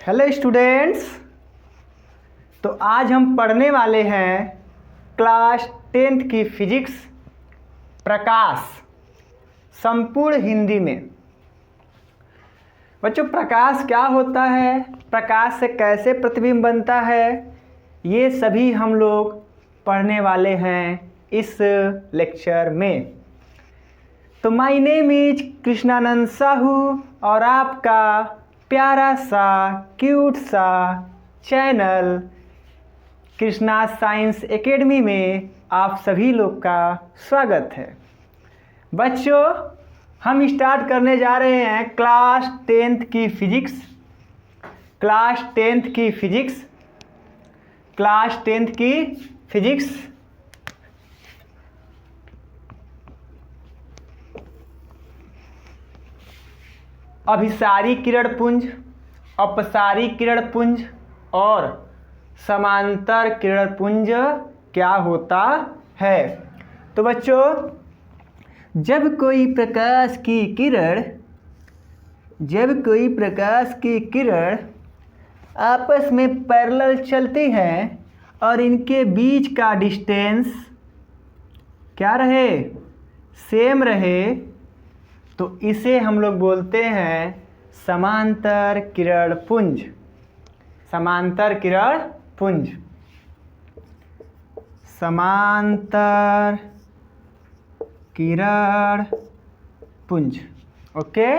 Hello students. तो आज हम पढ़ने वाले हैं क्लास 10th की फिजिक्स प्रकाश संपूर्ण हिंदी में। बच्चों, प्रकाश क्या होता है, प्रकाश से कैसे प्रतिबिंब बनता है, ये सभी हम लोग पढ़ने वाले हैं इस लेक्चर में। तो my name is Krishnanand Sahu और आपका प्यारा सा क्यूट सा चैनल कृष्णा साइंस एकेडमी में आप सभी लोग का स्वागत है। बच्चों, हम स्टार्ट करने जा रहे हैं क्लास 10th की फिजिक्स। क्लास 10th की फिजिक्स क्लास 10th की फिजिक्स अभिसारी किरण पुंज, अपसारी किरण पुंज और समांतर किरण पुंज क्या होता है। तो बच्चों, जब कोई प्रकाश की किरण आपस में पैरेलल चलती हैं और इनके बीच का डिस्टेंस क्या रहे, सेम रहे, तो इसे हम लोग बोलते हैं समांतर किरण पुंज। समांतर किरण पुंज, समांतर किरण पुंज। ओके,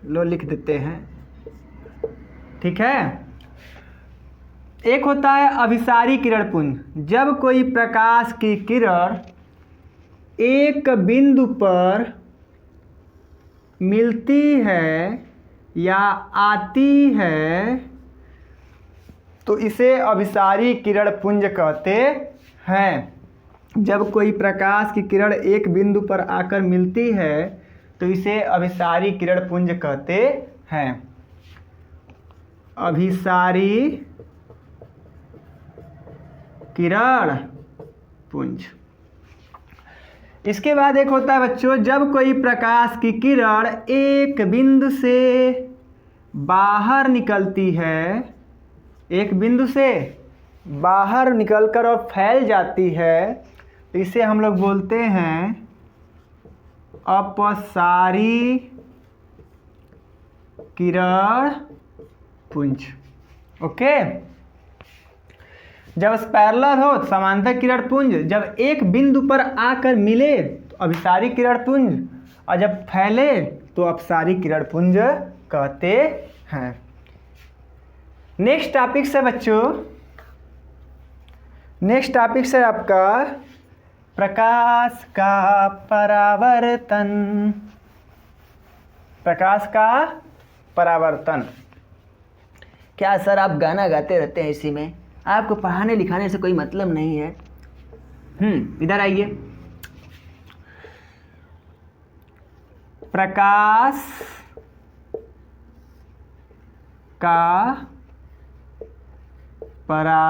लो लिख देते हैं, ठीक है। एक होता है अभिसारी किरण पुंज। जब कोई प्रकाश की किरण एक बिंदु पर मिलती है या आती है तो इसे अभिसारी किरण पुंज कहते हैं। जब कोई प्रकाश की किरण एक बिंदु पर आकर मिलती है तो इसे अभिसारी किरण पुंज कहते हैं। अभिसारी किरण पुंज। इसके बाद एक होता है बच्चों, जब कोई प्रकाश की किरण एक बिंदु से बाहर निकलती है, एक बिंदु से बाहर निकलकर और फैल जाती है, तो इसे हम लोग बोलते हैं अपसारी किरण पुंज। ओके, जब पैरेलल हो तो समांतर किरण पुंज, जब एक बिंदु पर आकर मिले तो अभिसारी किरण पुंज, और जब फैले तो अपसारी किरण पुंज कहते हैं। नेक्स्ट टॉपिक से बच्चों, नेक्स्ट टॉपिक से आपका प्रकाश का परावर्तन। प्रकाश का परावर्तन। क्या सर आप गाना गाते रहते हैं इसी में? आपको पढ़ाने लिखाने से कोई मतलब नहीं है। इधर आइए। प्रकाश का परावर्तन।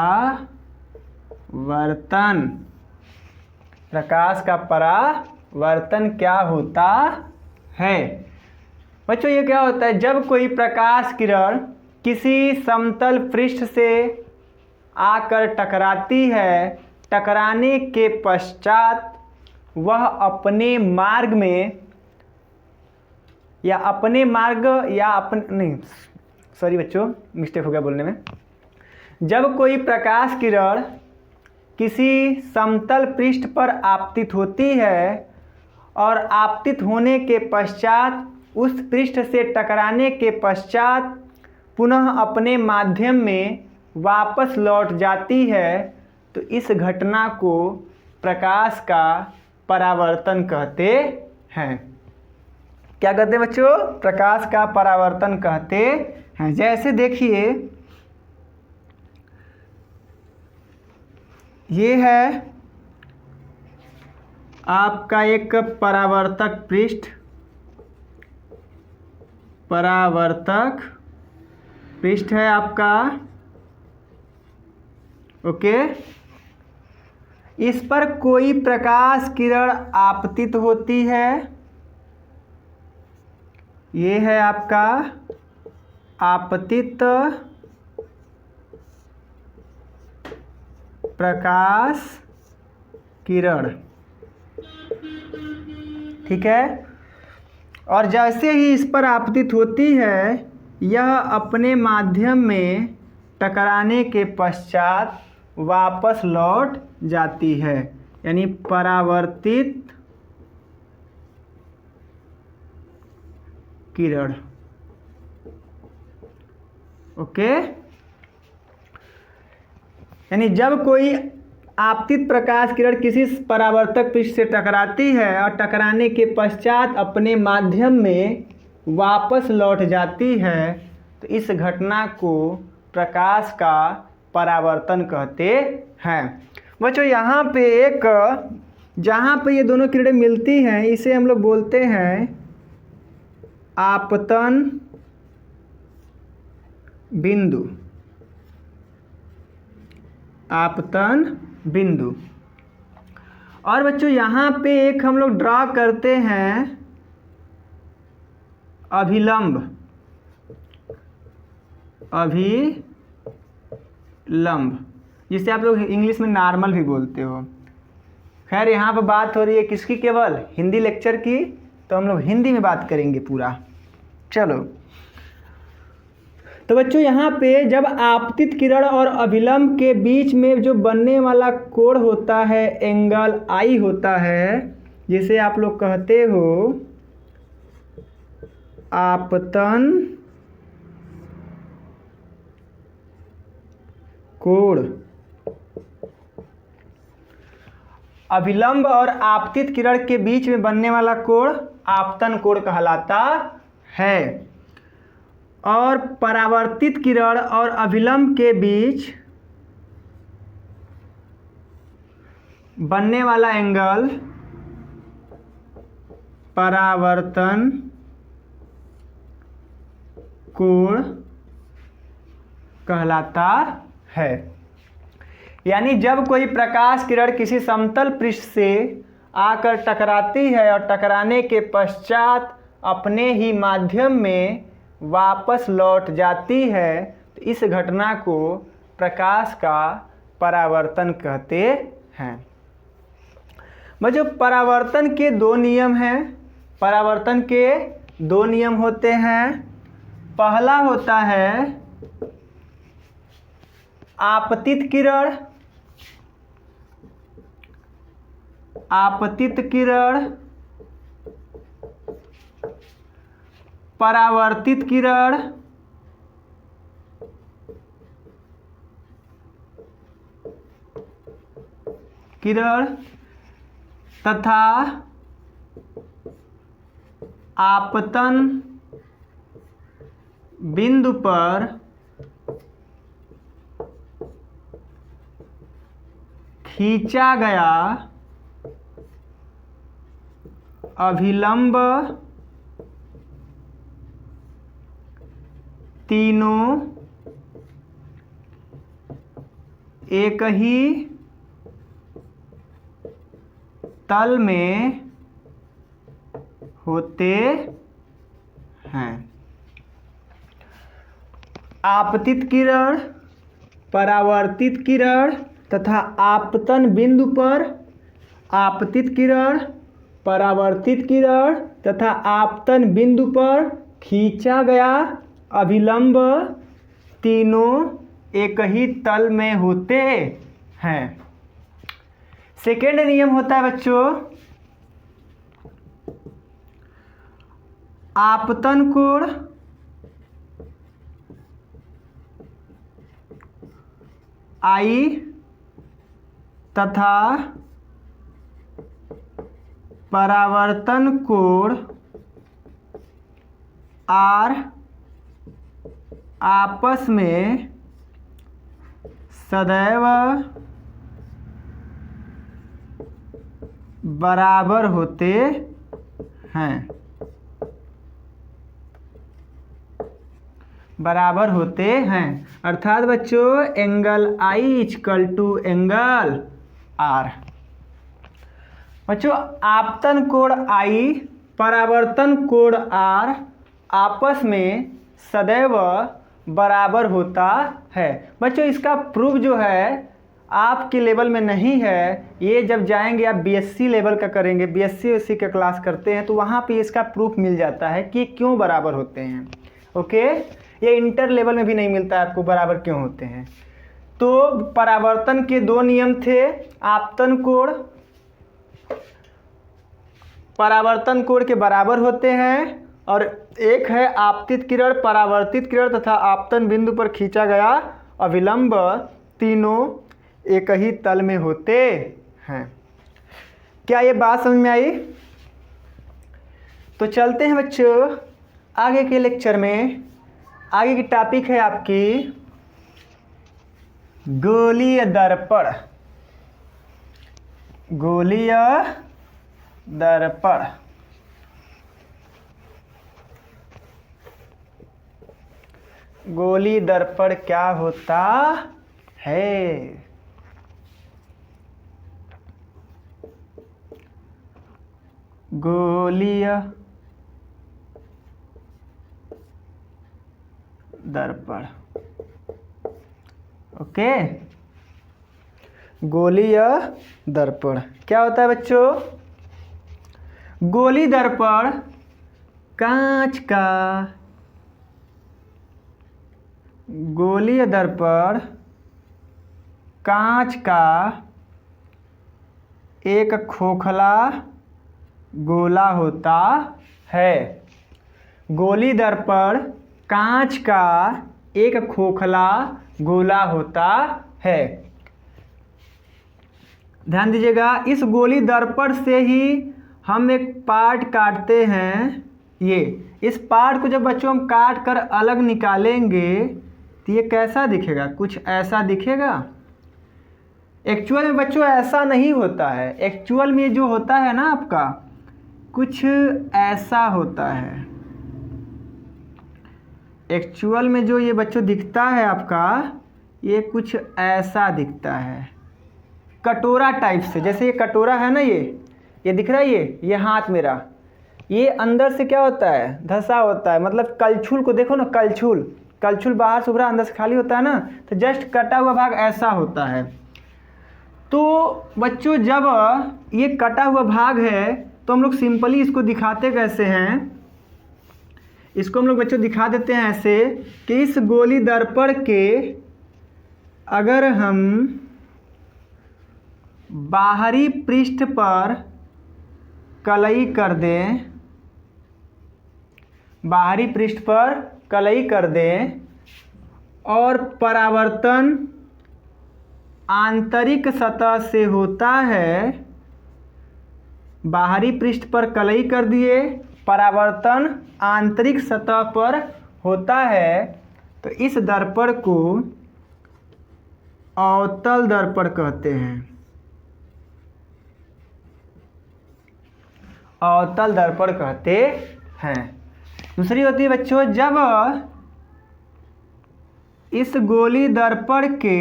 प्रकाश का परावर्तन क्या होता है बच्चों? ये क्या होता है, जब कोई प्रकाश किरण किसी समतल पृष्ठ से आकर टकराती है, टकराने के पश्चात वह अपने मार्ग में या अपने मार्ग या नहीं, सॉरी बच्चों, मिस्टेक हो गया बोलने में। जब कोई प्रकाश किरण किसी समतल पृष्ठ पर आपतित होती है और आपतित होने के पश्चात उस पृष्ठ से टकराने के पश्चात पुनः अपने माध्यम में वापस लौट जाती है, तो इस घटना को प्रकाश का परावर्तन कहते हैं। क्या कहते हैं बच्चों? प्रकाश का परावर्तन कहते हैं। जैसे देखिए, ये है आपका एक परावर्तक पृष्ठ। परावर्तक पृष्ठ है आपका, ओके। इस पर कोई प्रकाश किरण आपतित होती है। ये है आपका आपतित प्रकाश किरण, ठीक है। और जैसे ही इस पर आपतित होती है, यह अपने माध्यम में टकराने के पश्चात वापस लौट जाती है, यानी परावर्तित किरण। ओके, यानी जब कोई आपतित प्रकाश किरण किसी परावर्तक पृष्ठ से टकराती है और टकराने के पश्चात अपने माध्यम में वापस लौट जाती है, तो इस घटना को प्रकाश का परावर्तन कहते हैं। बच्चों यहाँ पे एक, जहाँ पे ये दोनों किरणें मिलती हैं, इसे हम लोग बोलते हैं आपतन बिंदु। आपतन बिंदु। और बच्चों यहाँ पे एक हम लोग ड्रा करते हैं अभिलंब। अभिलंब, जिसे आप लोग इंग्लिश में नॉर्मल भी बोलते हो। खैर यहाँ पर बात हो रही है किसकी, केवल हिंदी लेक्चर की, तो हम लोग हिंदी में बात करेंगे पूरा। चलो, तो बच्चों यहाँ पे जब आपतित किरण और अभिलंब के बीच में जो बनने वाला कोण होता है, एंगल आई होता है, जिसे आप लोग कहते हो आपतन कोण। अभिलंब और आपतित किरण के बीच में बनने वाला कोण आपतन कोण कहलाता है। और परावर्तित किरण और अभिलंब के बीच बनने वाला एंगल परावर्तन कोण कहलाता है। यानी जब कोई प्रकाश किरण किसी समतल पृष्ठ से आकर टकराती है और टकराने के पश्चात अपने ही माध्यम में वापस लौट जाती है, तो इस घटना को प्रकाश का परावर्तन कहते हैं। बच्चों परावर्तन के दो नियम हैं। परावर्तन के दो नियम होते हैं। पहला होता है आपतित किरण। आपतित किरण, परावर्तित किरण, तथा आपतन बिंदु पर खींचा गया अभिलंब तीनों एक ही तल में होते हैं। आपतित किरण, परावर्तित किरण तथा आपतन बिंदु पर आपतित किरण, परावर्तित किरण तथा आपतन बिंदु पर खींचा गया अभिलंब तीनों एक ही तल में होते हैं। सेकेंड नियम होता है बच्चों आपतन कोण आई तथा परावर्तन कोण आर आपस में सदैव बराबर होते हैं। बराबर होते हैं अर्थात बच्चों angle i equal to angle r. बच्चों आपतन कोण आई, परावर्तन कोण आर आपस में सदैव बराबर होता है। बच्चों इसका प्रूफ जो है आपके लेवल में नहीं है, ये जब जाएंगे आप बीएससी लेवल का करेंगे, बीएससी का क्लास करते हैं तो वहाँ पे इसका प्रूफ मिल जाता है कि क्यों बराबर होते हैं। ओके, ये इंटर लेवल में भी नहीं मिलता है आपको बराबर क्यों होते हैं। तो परावर्तन के दो नियम थे, आपतन कोण परावर्तन कोण के बराबर होते हैं, और एक है आपतित किरण, परावर्तित किरण तथा आपतन बिंदु पर खींचा गया अभिलंब, तीनों एक ही तल में होते हैं। क्या ये बात समझ में आई? तो चलते हैं बच्चों आगे के लेक्चर में। आगे की टॉपिक है आपकी गोलीय दर्पण। गोलीय दर्पण। गोलीय दर्पण क्या होता है? गोलीय दर्पण। ओके, गोलीय दर्पण क्या होता है बच्चों? गोलीय दर्पण कांच का, गोलीय दर्पण कांच का एक खोखला गोला होता है। गोलीय दर्पण कांच का एक खोखला गोला होता है। ध्यान दीजिएगा, इस गोलीय दर्पण से ही हम एक पार्ट काटते हैं। ये इस पार्ट को जब बच्चों हम काट कर अलग निकालेंगे तो ये कैसा दिखेगा? कुछ ऐसा दिखेगा। एक्चुअल में बच्चों ऐसा नहीं होता है। एक्चुअल में जो होता है ना आपका कुछ ऐसा होता है। एक्चुअल में जो ये बच्चों दिखता है आपका, ये कुछ ऐसा दिखता है, कटोरा टाइप से। जैसे ये कटोरा है ना, ये दिख रहा है, ये हाथ मेरा, ये अंदर से क्या होता है? धंसा होता है। मतलब कलछुल को देखो ना, कलछुल बाहर से उभरा अंदर से खाली होता है ना, तो जस्ट कटा हुआ भाग ऐसा होता है। तो बच्चों जब ये कटा हुआ भाग है तो हम लोग सिंपली इसको दिखाते कैसे हैं? इसको हम लोग बच्चों दिखा देते हैं ऐसे कि इस गोलीय दर्पण के अगर हम बाहरी पृष्ठ पर कलई कर दें, बाहरी पृष्ठ पर कलई कर दें और परावर्तन आंतरिक सतह से होता है, बाहरी पृष्ठ पर कलई कर दिए, परावर्तन आंतरिक सतह पर होता है, तो इस दर्पण को अवतल दर्पण कहते हैं। अवतल दर्पण कहते हैं। दूसरी होती है बच्चों, जब इस गोलीय दर्पण के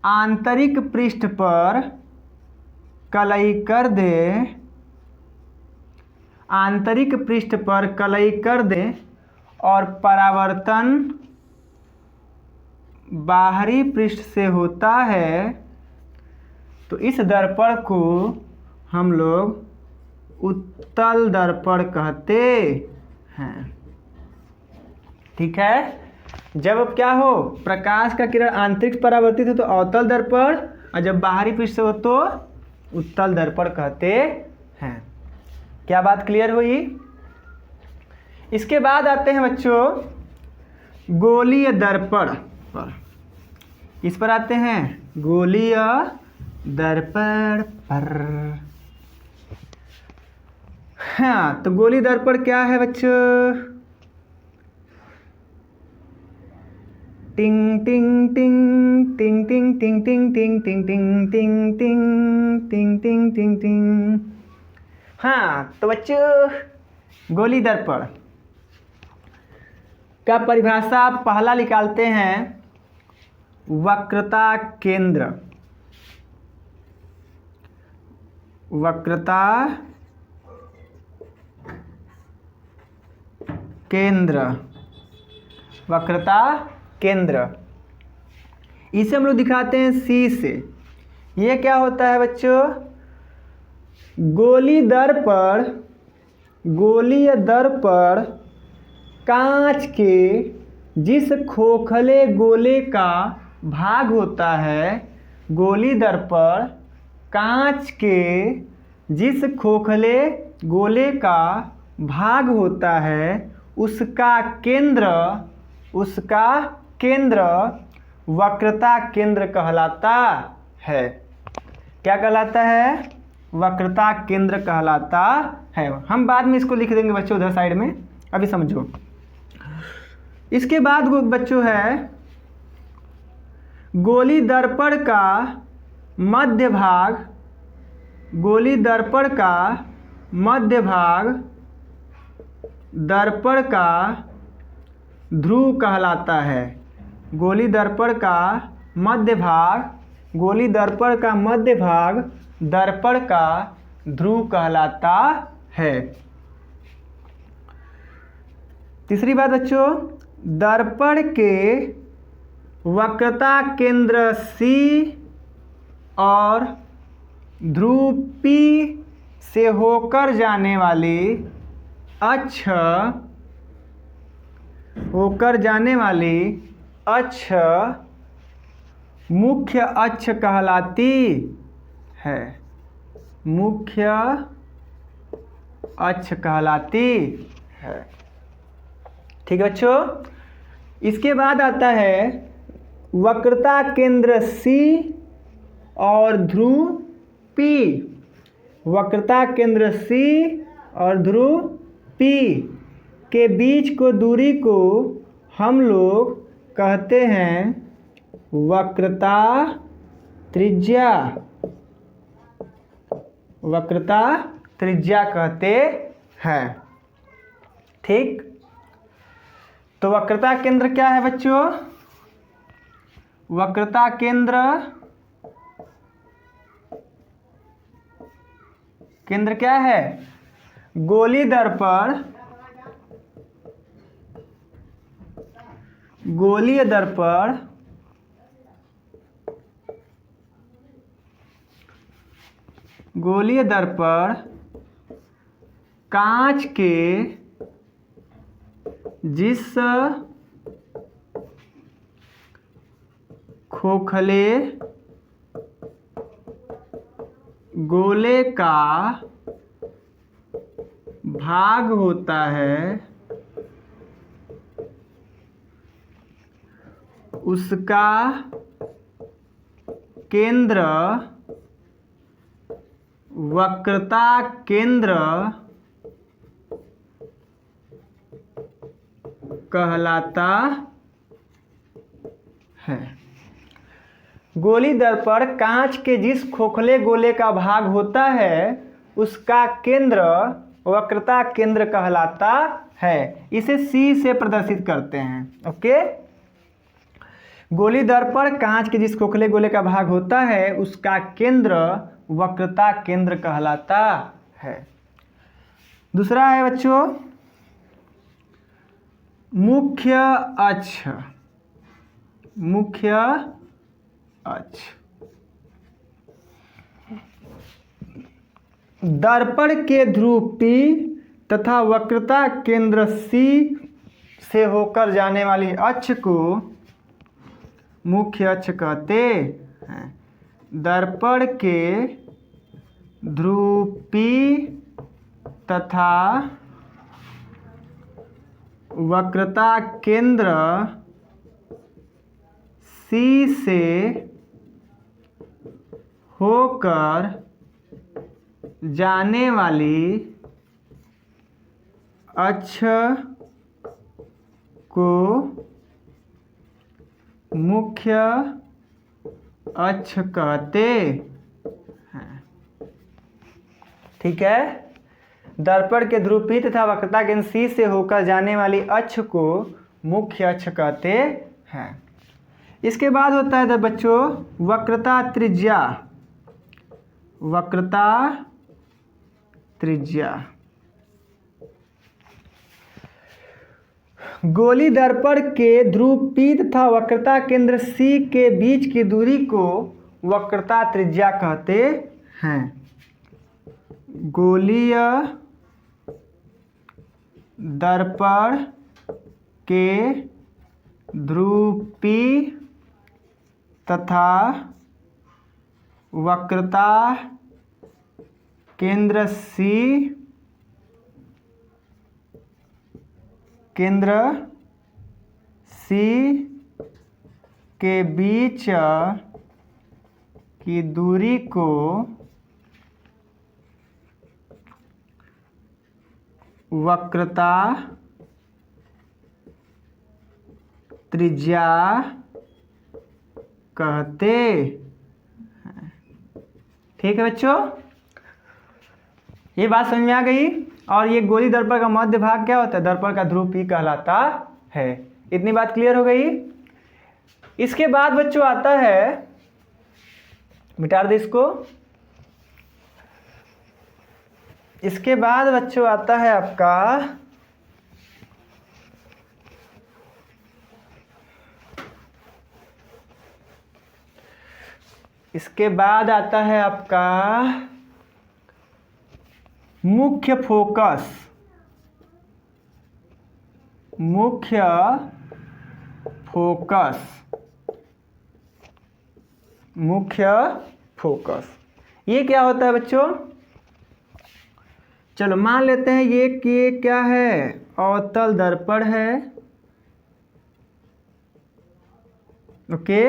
आंतरिक पृष्ठ पर कलई कर दे, आंतरिक पृष्ठ पर कलई कर दे और परावर्तन बाहरी पृष्ठ से होता है, तो इस दर्पण को हम लोग उत्तल दर्पण कहते हैं। ठीक है, जब अब क्या हो, प्रकाश का किरण आंतरिक परावर्तित हो तो अवतल दर्पण, और जब बाहरी पृष्ठ से हो तो उत्तल दर्पण कहते हैं। क्या बात क्लियर हुई? इसके बाद आते हैं बच्चों गोलीय दर्पण पर। इस पर आते हैं गोलीय दर्पण पर। हाँ, तो गोलीय दर्पण क्या है बच्चों? टिंग टिंग टिंग टिंग टिंग टिंग टिंग टिंग टिंग टिंग टिंग टिंग टिंग टिंग टिंग टिंग। हाँ, तो बच्चों गोलीय दर्पण का परिभाषा आप पहला निकालते हैं, वक्रता केंद्र। वक्रता केंद्र वक्रता केंद्र। इसे हम लोग दिखाते हैं सी से। ये क्या होता है बच्चों? गोली दर पर कांच के जिस खोखले गोले का भाग होता है, गोली दर पर कांच के जिस खोखले गोले का भाग होता है उसका केंद्र वक्रता केंद्र कहलाता है। क्या कहलाता है? वक्रता केंद्र कहलाता है। हम बाद में इसको लिख देंगे बच्चों उधर साइड में, अभी समझो। इसके बाद बच्चों है गोली दर्पण का मध्य भाग दर्पण का ध्रुव कहलाता है। गोली दर्पण का मध्य भाग दर्पण का ध्रुव कहलाता है। तीसरी बात बच्चों, दर्पण के वक्रता केंद्र C और ध्रुव P से होकर जाने वाली अक्ष मुख्य अक्ष कहलाती है। मुख्य अक्ष कहलाती है। ठीक है बच्चों। इसके बाद आता है वक्रता केंद्र C और ध्रुव P। वक्रता केंद्र C और ध्रुव P के बीच को दूरी को हम लोग कहते हैं वक्रता त्रिज्या। वक्रता त्रिज्या कहते हैं। ठीक। तो वक्रता केंद्र क्या है बच्चों? वक्रता केंद्र क्या है? गोली दर्पण कांच के जिस खोखले गोले का भाग होता है उसका केंद्र वक्रता केंद्र कहलाता है। गोली दर्पण कांच के जिस खोखले गोले का भाग होता है उसका केंद्र वक्रता केंद्र कहलाता है। इसे C से प्रदर्शित करते हैं। ओके। गोली दर्पण कांच के जिस खोखले गोले का भाग होता है उसका केंद्र वक्रता केंद्र कहलाता है। दूसरा है बच्चों मुख्य अक्ष। दर्पण के ध्रुव P तथा वक्रता केंद्र C से होकर जाने वाली अक्ष को मुख्य अक्ष कहते हैं। दर्पण के ध्रुव P तथा वक्रता केंद्र C से होकर जाने वाली अक्ष को मुख्य अक्ष कहते हैं। ठीक है। दर्पण के ध्रुव P तथा वक्रता केंद्र C से होकर जाने वाली अक्ष को मुख्य अक्ष कहते हैं। इसके बाद होता है बच्चों वक्रता त्रिज्या। वक्रता त्रिज्या गोली दर्पण के ध्रुव P तथा वक्रता केंद्र C के बीच की दूरी को वक्रता त्रिज्या कहते हैं। गोलीय दर्पण के ध्रुव P तथा वक्रता केंद्र C के बीच की दूरी को वक्रता त्रिज्या कहते हैं। ठीक है बच्चों, ये बात समझ में आ गई। और ये गोली दर्पण का मध्य भाग क्या होता है? दर्पण का ध्रुव P कहलाता है। इतनी बात क्लियर हो गई। इसके बाद बच्चों आता है, मिटा दे इसको। इसके बाद बच्चों आता है आपका मुख्य फोकस। ये क्या होता है बच्चों? चलो मान लेते हैं ये कि क्या है? अवतल दर्पण है। ओके,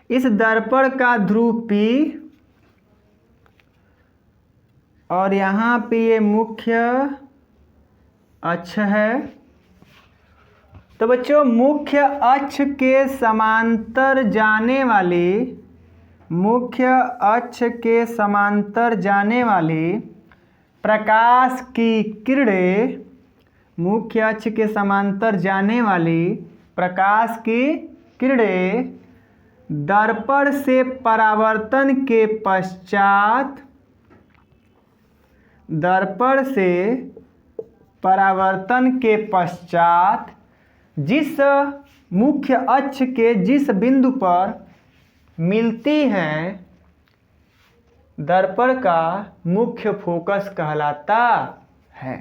इस दर्पण का ध्रुव P और यहाँ पे ये मुख्य अक्ष है। तो बच्चों मुख्य अक्ष के समांतर जाने वाली प्रकाश की किरणें, मुख्य अक्ष के समांतर जाने वाली प्रकाश की किरणें दर्पण से परावर्तन के पश्चात जिस मुख्य अक्ष के जिस बिंदु पर मिलती हैं, दर्पण का मुख्य फोकस कहलाता है।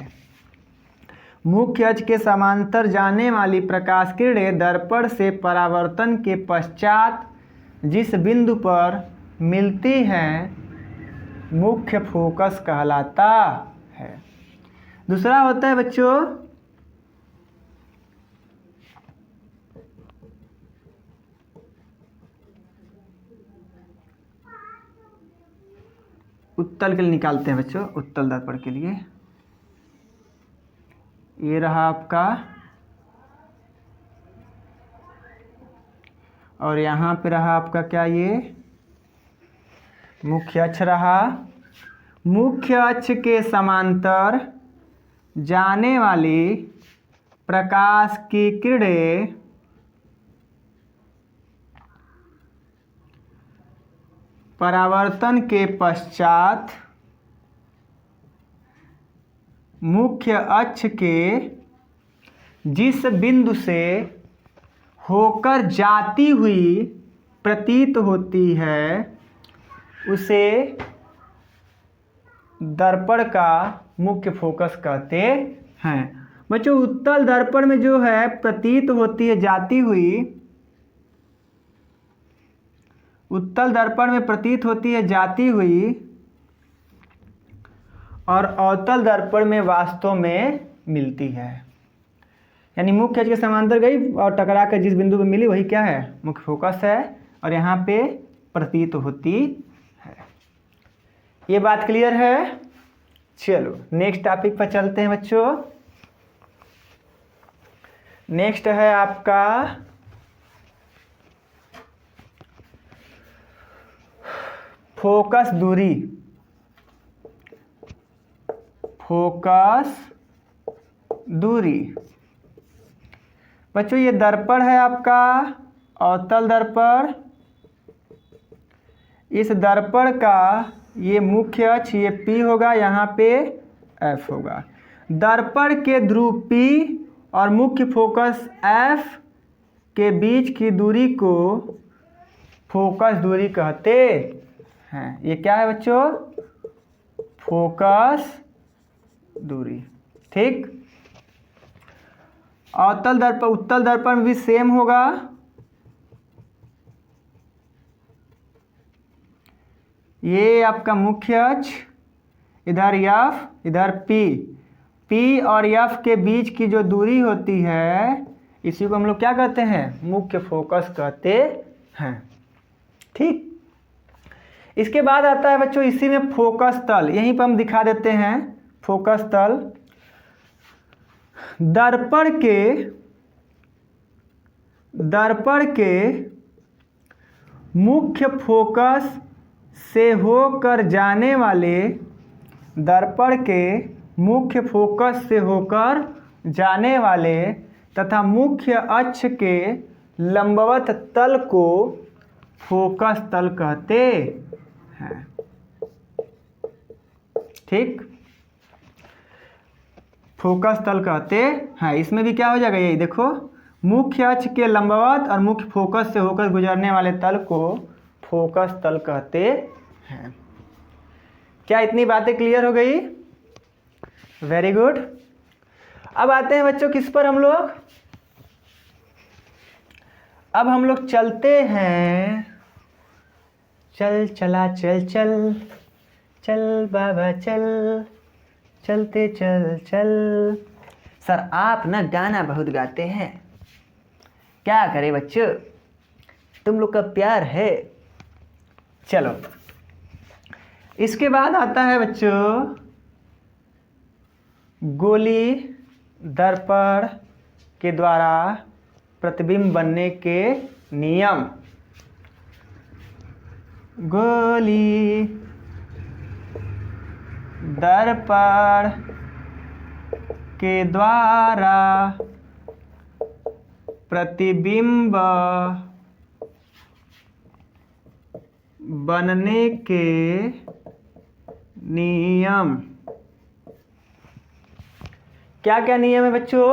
मुख्य अक्ष के समांतर जाने वाली प्रकाश किरणें दर्पण से परावर्तन के पश्चात जिस बिंदु पर मिलती हैं, मुख्य फोकस कहलाता है। दूसरा होता है बच्चों उत्तल के लिए निकालते हैं बच्चों, उत्तल दर्पण के लिए। ये रहा आपका, और यहाँ पे रहा आपका क्या? ये मुख्य अक्ष रहा। मुख्य अक्ष के समांतर जाने वाली प्रकाश की किरणें परावर्तन के पश्चात मुख्य अक्ष के जिस बिंदु से होकर जाती हुई प्रतीत होती है, उसे दर्पण का मुख्य फोकस कहते हैं। बच्चों उत्तल दर्पण में जो है प्रतीत होती है जाती हुई, उत्तल दर्पण में प्रतीत होती है जाती हुई, और अवतल दर्पण में वास्तव में मिलती है। यानी मुख्य अक्ष के समांतर गई और टकरा कर जिस बिंदु पर मिली वही क्या है? मुख्य फोकस है, और यहाँ पे प्रतीत होती है। ये बात क्लियर है? चलो नेक्स्ट टॉपिक पर चलते हैं बच्चों। नेक्स्ट है आपका फोकस दूरी। बच्चों ये दर्पण है आपका अवतल दर्पण। इस दर्पण का ये मुख्य अक्ष ये P होगा, यहाँ पे F होगा। दर्पण के ध्रुव P और मुख्य फोकस F के बीच की दूरी को फोकस दूरी कहते हैं। ये क्या है बच्चों? फोकस दूरी। ठीक। अवतल दर्पण उत्तल दर्पण में भी सेम होगा। ये आपका मुख्य अक्ष, इधर F, इधर P। P और F के बीच की जो दूरी होती है इसी को हम लोग क्या कहते हैं? मुख्य फोकस कहते हैं। ठीक। इसके बाद आता है बच्चों इसी में फोकस तल। यहीं पर हम दिखा देते हैं फोकस तल। दर्पण के मुख्य फोकस से होकर जाने वाले दर्पण के मुख्य फोकस से होकर जाने वाले तथा मुख्य अक्ष के लंबवत तल को फोकस तल कहते हैं। ठीक। फोकस तल कहते हैं। इसमें भी क्या हो जाएगा? यही देखो, मुख्य अक्ष के लंबवत और मुख्य फोकस से होकर गुजरने वाले तल को फोकस तल कहते हैं। क्या इतनी बातें क्लियर हो गई? Very good. अब आते हैं बच्चों किस पर हम लोग? अब हम लोग चलते हैं। चल चला चल चल, चल बाबा चल, चलते चल चल। सर आप ना गाना बहुत गाते हैं, क्या करें बच्चों, तुम लोग का प्यार है। चलो, इसके बाद आता है बच्चों गोली दर्पण के द्वारा प्रतिबिंब बनने के नियम। गोली दर्पण के द्वारा प्रतिबिंब बनने के नियम। क्या क्या नियम है बच्चों?